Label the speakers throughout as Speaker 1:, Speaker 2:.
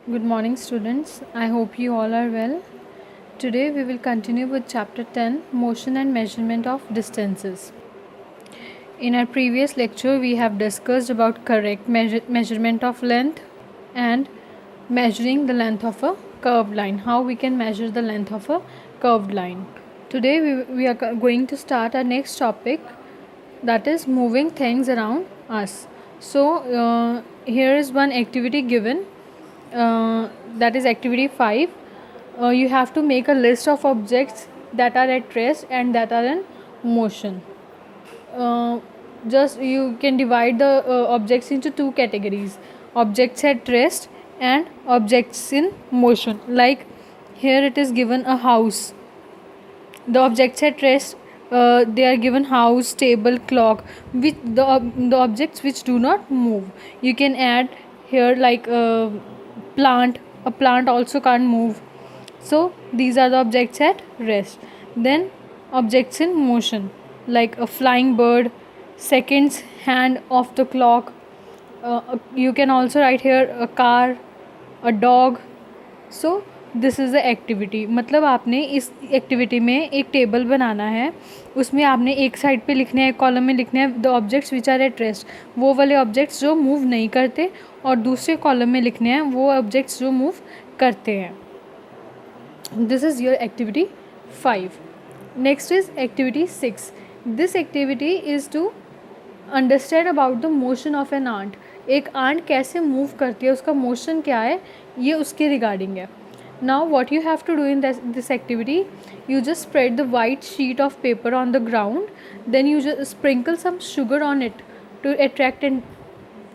Speaker 1: Good morning, students. I hope you all are well. Today we will continue with chapter 10, Motion and Measurement of Distances. In our previous lecture, we have discussed about correct measurement of length and measuring the length of a curved line, how we can measure the length of a curved line. Today we are going to start our next topic, that is moving things around us. So here is one activity given, that is activity 5. You have to make a list of objects that are at rest and that are in motion. Just you can divide the objects into two categories: objects at rest and objects in motion. Like here it is given a house. The objects at rest, they are given house, table, clock, which the objects which do not move. You can add here like plant. A plant also can't move. So these are the objects at rest. Then objects in motion, like a flying bird, seconds hand of the clock. You can also write here a car, a dog. So this is the activity. मतलब आपने इस activity में एक table बनाना है, उसमें आपने एक side पे लिखने हैं, एक कॉलम में लिखने हैं the objects which are at rest, वो वाले ऑब्जेक्ट्स जो मूव नहीं करते, और दूसरे कॉलम में लिखने हैं वो ऑब्जेक्ट्स जो मूव करते हैं. This is your activity 5. Next is activity 6. This activity is to understand about the motion of an ant. एक आंट कैसे मूव करती है, उसका मोशन क्या है, ये उसके रिगार्डिंग है. Now what you have to do in this activity, you just spread the white sheet of paper on the ground, then you just sprinkle some sugar on it to attract an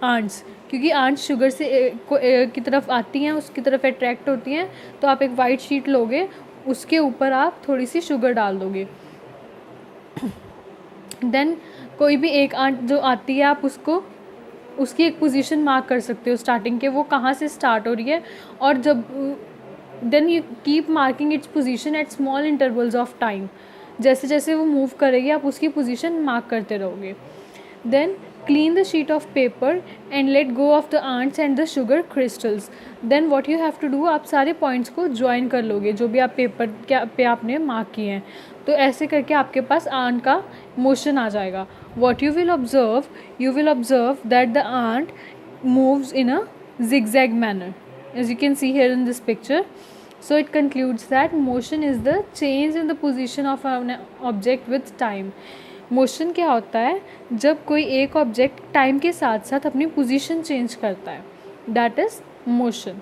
Speaker 1: ants. क्योंकि ants sugar से की तरफ आती हैं, उसकी तरफ attract होती हैं, तो आप एक वाइट शीट लोगे, उसके ऊपर आप थोड़ी सी शुगर डाल दोगे. देन कोई भी एक आंट जो आती है, आप उसको उसकी एक पोजीशन मार्क कर सकते हो स्टार्टिंग के, वो कहाँ से स्टार्ट हो रही है, और जब then you keep marking its position at small intervals of time. जैसे जैसे वो मूव करेगी आप उसकी पोजीशन मार्क करते रहोगे. Then clean the sheet of paper and let go of the ants and the sugar crystals. Then what you have to do, आप सारे पॉइंट्स को ज्वाइन कर लोगे जो भी आप पेपर पे आपने मार्क किए हैं. तो ऐसे करके आपके पास आंट का मोशन आ जाएगा. What you will observe that the ant moves in a zigzag manner, as you can see here in this picture. So it concludes that motion is the change in the position of an object with time. Motion क्या होता है, जब कोई एक object time के साथ साथ अपनी पोजीशन चेंज करता है, that is motion.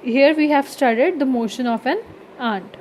Speaker 1: Here we have studied the motion of an ant.